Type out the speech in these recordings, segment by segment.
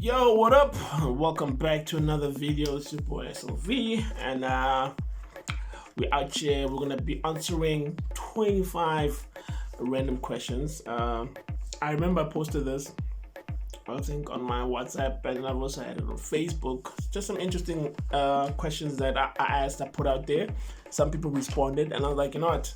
Yo, what up? Welcome back to another video. It's your boy SOV, and we're out here. We're gonna be answering 25 random questions. I remember I posted this, I think, on my WhatsApp, and I've also had it on Facebook. Just some interesting questions that I asked, I put out there. Some people responded, and I was like, you know what?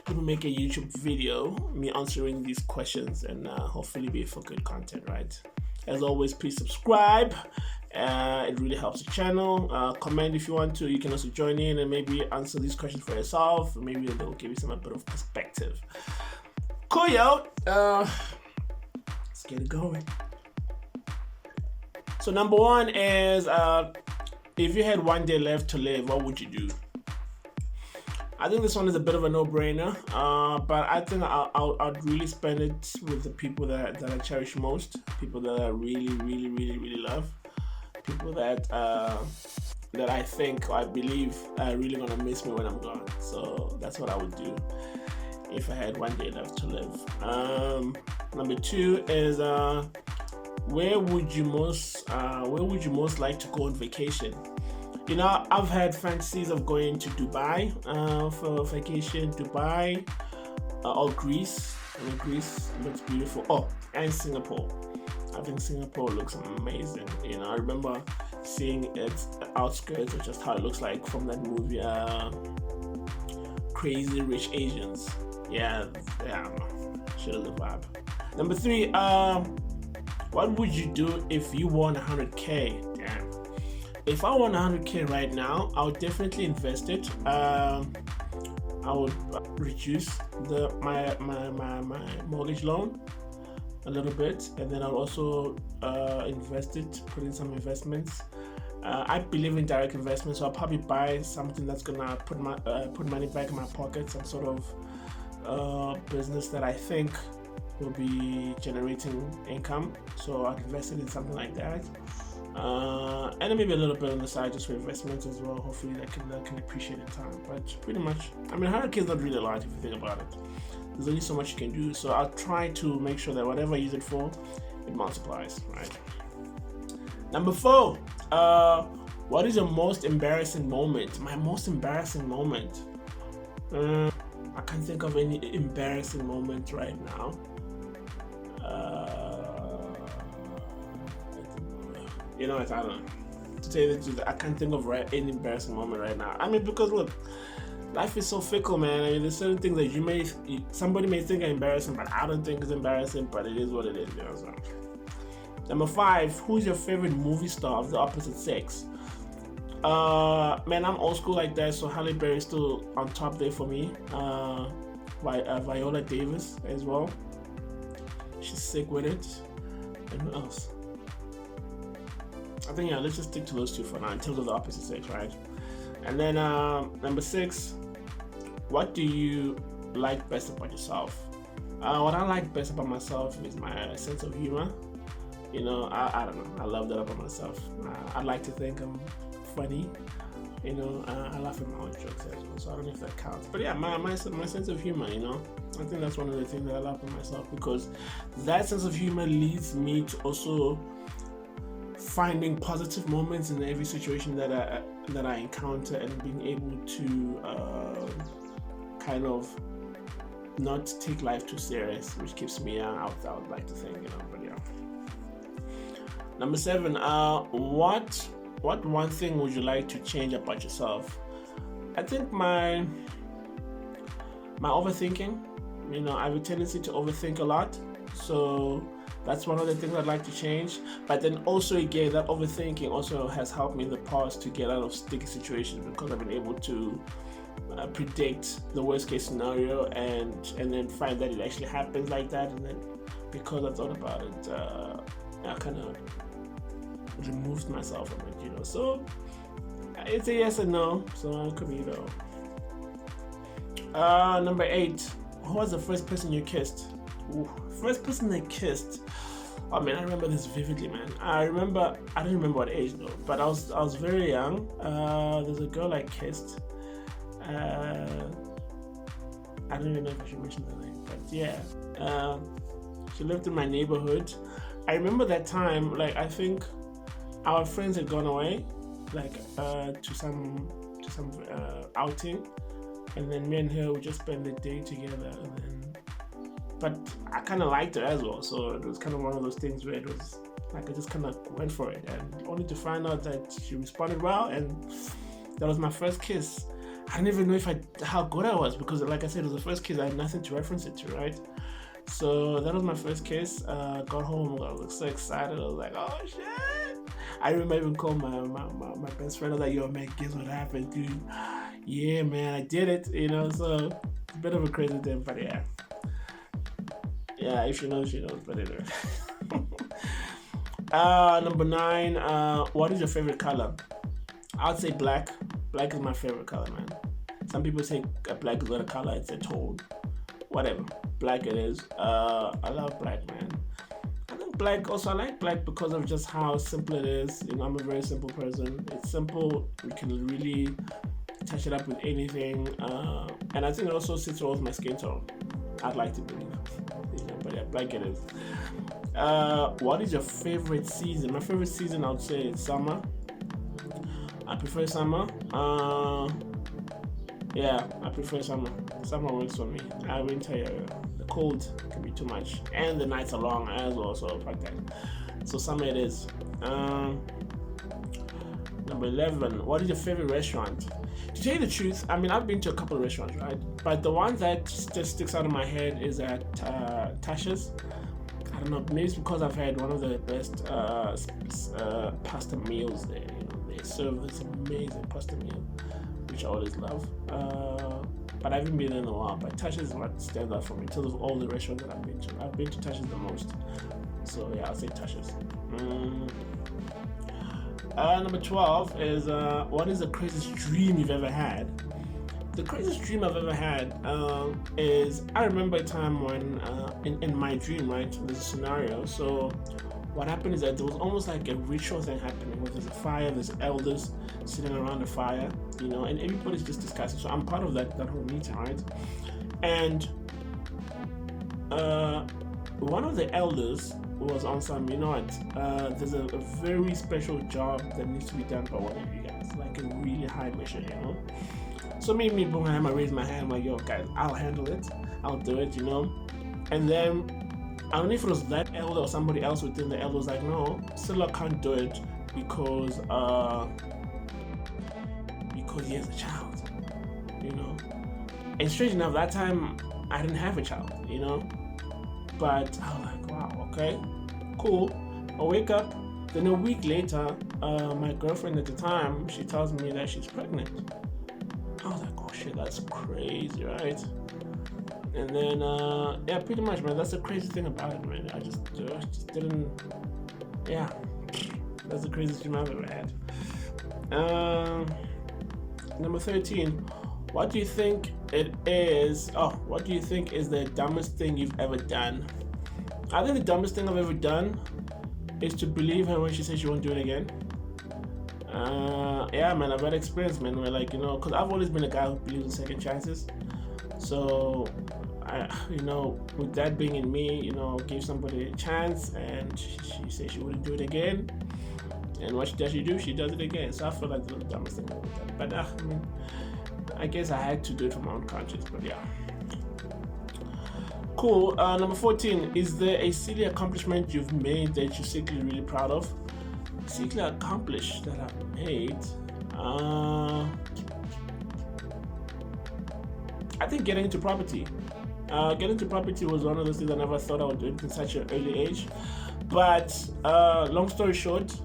Let me make a YouTube video, me answering these questions, and hopefully be for good content, right? As always, please subscribe. It really helps the channel. Comment if you want to. You can also join in and maybe answer these questions for yourself. Maybe they'll give you a bit of perspective. Cool, yo. Let's get it going. So number one is, if you had one day left to live, what would you do? I think this one is a bit of a no-brainer, but I think I'd really spend it with the people that I cherish most, people that I really love, people that I think, or I believe are really gonna miss me when I'm gone. So that's what I would do if I had one day left to live. Number two is, where would you most like to go on vacation? You know, I've had fantasies of going to Dubai for vacation. Dubai or Greece. I mean, Greece looks beautiful. Oh, and Singapore. I think Singapore looks amazing. You know, I remember seeing its outskirts, or just how it looks like from that movie, Crazy Rich Asians. Yeah, sure the vibe. Number three, what would you do if you won 100K? Damn. If I won 100K right now, I would definitely invest it. I would reduce my mortgage loan a little bit, and then I'll also invest it, put in some investments. I believe in direct investment, so I'll probably buy something that's gonna put money back in my pocket, some sort of business that I think will be generating income. So I'd invest it in something like that. And then maybe a little bit on the side just for investments as well. Hopefully that can appreciate in time. But pretty much, I mean, 100K is not really a lot if you think about it. There's only so much you can do. So I'll try to make sure that whatever I use it for, it multiplies, right? Number four, what is your most embarrassing moment? My most embarrassing moment? I can't think of any embarrassing moment right now. You know what, I don't know. To tell you the truth, I can't think of any embarrassing moment right now. I mean, because look, life is so fickle, man. I mean, there's certain things that somebody may think are embarrassing, but I don't think it's embarrassing, but it is what it is, you know. So. Number five, who's your favorite movie star of the opposite sex? Man, I'm old school like that, so Halle Berry is still on top there for me. Viola Davis as well. She's sick with it. And who else? I think, yeah, let's just stick to those two for now in terms of the opposite sex, right? And then number six, what do you like best about yourself? What I like best about myself is my sense of humor. You know, I don't know, I love that about myself. I like to think I'm funny. You know, I laugh at my own jokes as well, so I don't know if that counts. But yeah, my sense of humor, you know, I think that's one of the things that I love about myself, because that sense of humor leads me to also finding positive moments in every situation that I encounter, and being able to kind of not take life too serious, which keeps me out. I would like to think, you know. But yeah. Number seven, what one thing would you like to change about yourself? I think my overthinking. You know, I have a tendency to overthink a lot, so that's one of the things I'd like to change. But then also, again, that overthinking also has helped me in the past to get out of sticky situations, because I've been able to predict the worst case scenario and then find that it actually happens like that. And then because I thought about it, I kind of removed myself from it, you know. So it's a yes and no. So it could be though. Number eight, who was the first person you kissed? Ooh, first person I kissed. Oh man, I remember this vividly, man. I don't remember what age though, but I was very young. There's a girl I kissed. I don't even know if I should mention her name, but yeah. She lived in my neighborhood. I remember that time, like I think our friends had gone away, like to some outing, and then me and her would just spend the day together, and then. But I kind of liked her as well, so it was kind of one of those things where it was like I just kind of went for it, and only to find out that she responded well, and that was my first kiss. I didn't even know how good I was because, like I said, it was the first kiss. I had nothing to reference it to, right? So that was my first kiss. Got home, I was so excited. I was like, oh shit! I remember even calling my best friend. I was like, yo man, guess what happened, dude? Yeah man, I did it. So it's a bit of a crazy thing, but yeah. Yeah, if she knows, she knows. But anyway. Number 9. What is your favorite color? I'd say black. Black is my favorite color, man. Some people say black is not a color; it's a tone. Whatever. Black it is. I love black, man. I think black. Also, I like black because of just how simple it is. I'm a very simple person. It's simple. We can really touch it up with anything, and I think it also sits well with my skin tone. I'd like to believe. But yeah, black it is. What is your favorite season? My favorite season, I would say, it's summer. I prefer summer. Yeah, I prefer summer. Summer works for me. Winter, the cold can be too much, and the nights are long as well. So fuck that. So summer it is. Number 11. What is your favorite restaurant? To tell you the truth, I've been to a couple of restaurants, right? But the one that just sticks out of my head is at Tasha's. I don't know, maybe it's because I've had one of the best pasta meals there. They serve this amazing pasta meal, which I always love. But I haven't been there in a while. But Tasha's is what stands out for me in terms of all the restaurants that I've been to. I've been to Tasha's the most. So yeah, I'll say Tasha's. Number 12 is what is the craziest dream you've ever had? The craziest dream I've ever had is I remember a time when in my dream, right, there's a scenario. So what happened is that there was almost like a ritual thing happening where there's a fire, there's elders sitting around the fire, and everybody's just discussing. So I'm part of that whole meeting, right? And one of the elders was on some, there's a very special job that needs to be done by one of you guys, like a really high mission, So me, boom, I raise my hand, I'm like, yo, guys, I'll handle it, I'll do it, And then, I don't know if it was that elder or somebody else within the elder was like, no, Silla can't do it because he has a child, And strange enough, that time, I didn't have a child, But I was like, wow, okay, cool. I wake up, then a week later, my girlfriend at the time, she tells me that she's pregnant. I was like, oh shit, that's crazy, right? And then, yeah, pretty much, man, that's the crazy thing about it, man. I just didn't, yeah, that's the craziest dream I've ever had. Number 13, what do you think is the dumbest thing you've ever done? I think the dumbest thing I've ever done is to believe her when she says she won't do it again. Yeah, man, I've had experience, man, where because I've always been a guy who believes in second chances. So, with that being in me, give somebody a chance, and she says she wouldn't do it again. And what does she do? She does it again. So I feel like the dumbest thing I've ever done. But I guess I had to do it for my own conscience. But yeah. Cool. Number 14. Is there a silly accomplishment you've made that you're secretly really proud of? Secretly accomplished that I've made. I think getting into property. Getting into property was one of those things I never thought I would do it in such an early age. But long story short,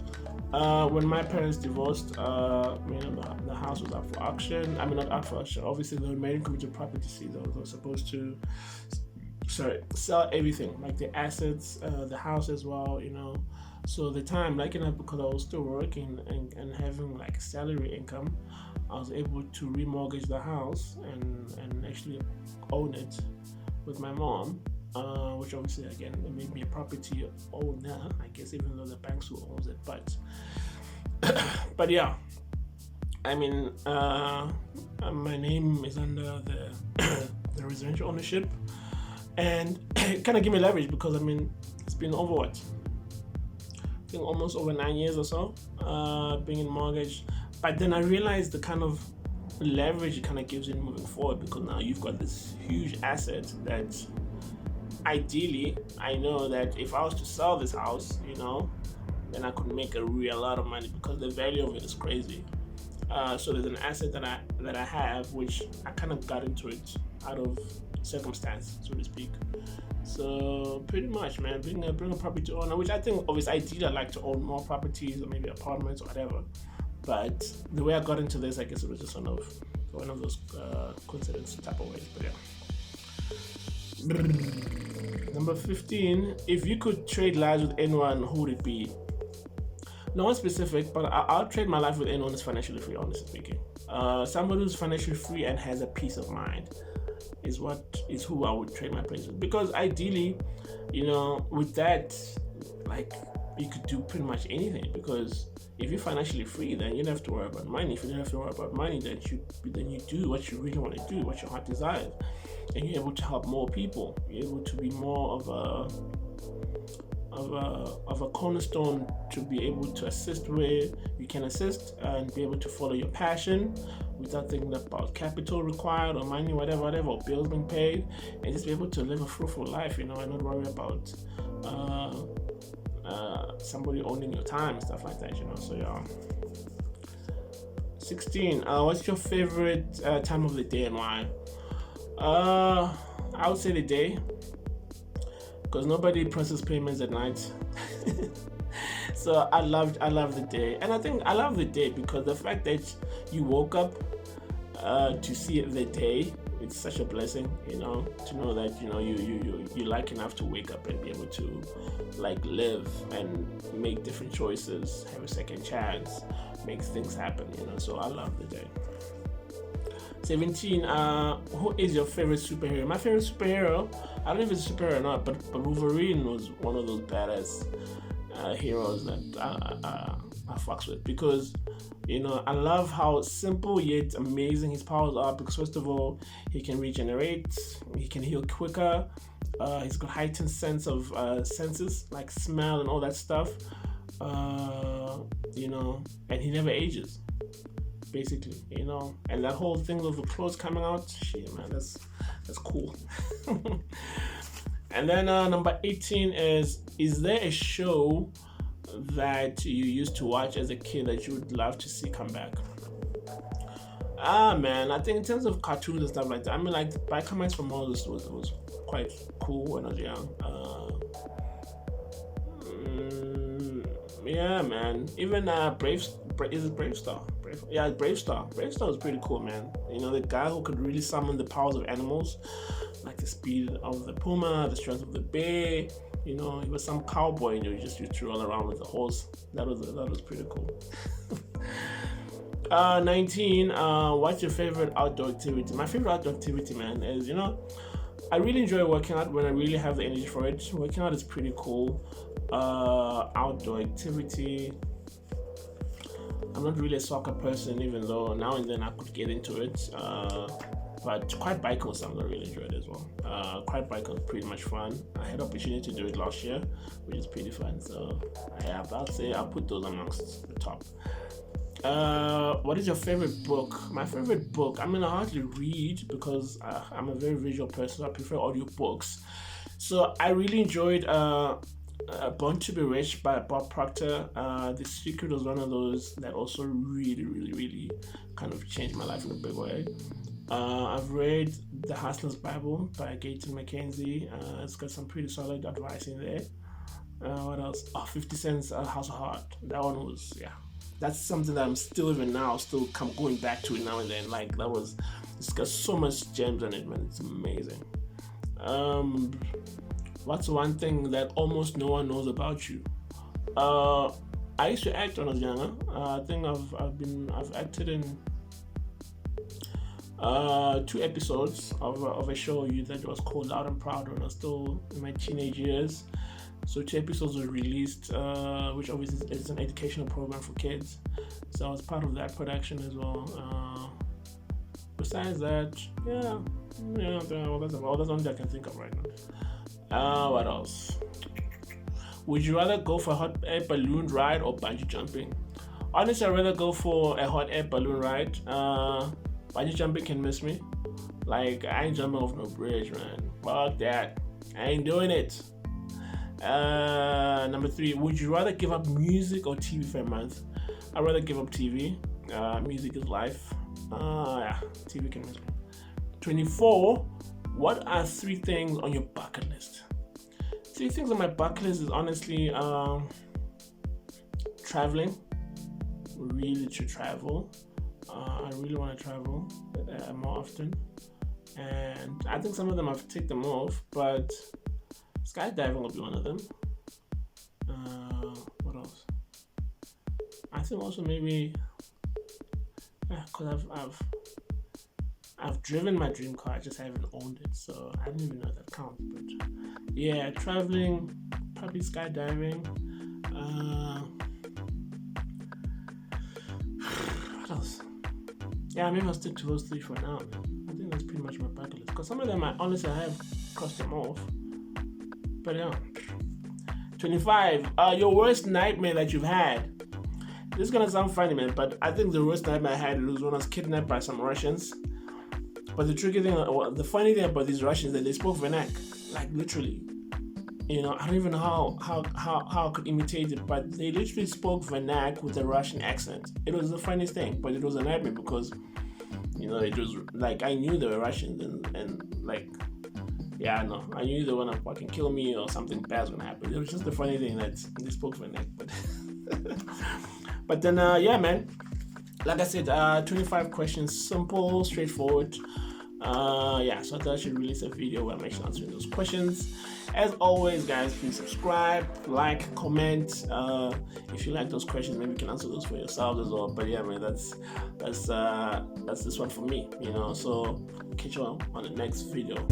when my parents divorced, the house was up for auction. Not up for auction. Obviously, the remaining community property, they were supposed to sell everything, like the assets, the house as well, So the time, because I was still working and having like salary income, I was able to remortgage the house and actually own it with my mom, which obviously, again, it made me a property owner, I guess, even though the banks who owns it, but yeah, my name is under the residential ownership, and it kind of gave me leverage because it's been over think almost over 9 years or so, being in mortgage. But then I realized the kind of leverage it kind of gives you moving forward, because now you've got this huge asset that ideally, I know that if I was to sell this house, then I could make a real lot of money, because the value of it is crazy. So there's an asset that I have, which I kind of got into it out of circumstance, so to speak. So pretty much, man, being a property owner, which I think obviously ideally I'd like to own more properties or maybe apartments or whatever. But the way I got into this, I guess it was just one of those coincidence type of ways. But yeah. Number 15, if you could trade lives with anyone, who would it be? No one specific, but I'll trade my life with anyone who's financially free, honestly speaking. Somebody who's financially free and has a peace of mind is who I would trade my place with. Because ideally, with that, like, you could do pretty much anything. Because if you're financially free, then you don't have to worry about money. If you don't have to worry about money, then you do what you really want to do, what your heart desires, and you're able to help more people. You're able to be more of a cornerstone to be able to assist where you can assist, and be able to follow your passion without thinking about capital required or money, whatever, or bills being paid, and just be able to live a fruitful life, and not worry about somebody owning your time and stuff like that, So yeah. 16. What's your favorite time of the day and why? I would say the day, because nobody processes payments at night. So I love the day, and I think I love the day because the fact that you woke up to see the day, it's such a blessing, to know that you're lucky enough to wake up and be able to live and make different choices, have a second chance, make things happen, So I love the day. 17. Who is your favorite superhero? My favorite superhero, I don't know if it's a superhero or not, but Wolverine was one of those badass heroes that I fucks with, because I love how simple yet amazing his powers are. Because first of all, he can regenerate, he can heal quicker, he's got heightened sense of senses like smell and all that stuff, and he never ages, basically, and that whole thing of the clothes coming out, shit, man, that's cool. And then number 18 is there a show that you used to watch as a kid that you would love to see come back? Man, I think in terms of cartoons and stuff like that, I mean, like Bicomats from Moses was quite cool when I was young. Yeah, man. Even is it Bravestar? Bravestar. Bravestar was pretty cool, man. The guy who could really summon the powers of animals, like the speed of the puma, the strength of the bear. He was some cowboy, and you used to run around with a horse. That was pretty cool. 19. What's your favorite outdoor activity? My favorite outdoor activity, man, is I really enjoy working out when I really have the energy for it. Working out is pretty cool. Outdoor activity. I'm not really a soccer person, even though now and then I could get into it. But quite biking was something I really enjoyed as well. Quite biking was pretty much fun. I had the opportunity to do it last year, which is pretty fun. So I'll say I'll put those amongst the top. What is your favorite book? My favorite book, I hardly read because I'm a very visual person, so I prefer audiobooks. So I really enjoyed Born to be Rich by Bob Proctor. The Secret was one of those that also really, really, really kind of changed my life in a big way. I've read The Hustler's Bible by Gayton McKenzie. It's got some pretty solid advice in there. What else? 50 Cent's House of Heart. That one was, that's something that I'm still going back to it now and then. It's got so much gems in it, man. It's amazing. What's one thing that almost no one knows about you? I used to act when I was younger. I think I've acted in 2 episodes of a show that was called Loud and Proud when I was still in my teenage years. So 2 episodes were released, which obviously is an educational program for kids. So I was part of that production as well. Besides that, that's all that's one that I can think of right now. What else? Would you rather go for a hot air balloon ride or bungee jumping? Honestly, I'd rather go for a hot air balloon ride. Bungee jumping can miss me. Like, I ain't jumping off no bridge, man. Fuck that. I ain't doing it. Number 3, would you rather give up music or TV for a month? I'd rather give up TV. Music is life. Yeah, TV can miss me. 24, what are 3 things on your bucket list? 3 things on my bucket list is honestly traveling. Really to travel. I really want to travel more often, and I think some of them I've ticked them off, but skydiving will be one of them. What else? I think also maybe because I've driven my dream car, I just haven't owned it, so I don't even know if that counts. But yeah, traveling, probably skydiving. What else? Yeah, maybe I'll stick to those 3 for now, man. I think that's pretty much my bucket list. Because some of them, I have crossed them off. But yeah. 25. Your worst nightmare that you've had. This is gonna sound funny, man, but I think the worst nightmare I had was when I was kidnapped by some Russians. But the funny thing about these Russians is that they spoke vernac, like literally. You know, I don't even know how I could imitate it, but they literally spoke vernac with a Russian accent. It was the funniest thing, but it was a nightmare because, you know, it was like I knew they were Russians and like, yeah, no, I knew they were gonna fucking kill me or something bad was gonna happen. It was just the funny thing that they spoke vernac, but then yeah, man. Like I said, 25 questions, simple, straightforward. Yeah, so I thought I should release a video where I'm actually answering those questions. As always, guys, please subscribe, like, comment. If you like those questions, maybe you can answer those for yourselves as well. But yeah, man, that's this one for me, you know. So catch you on the next video.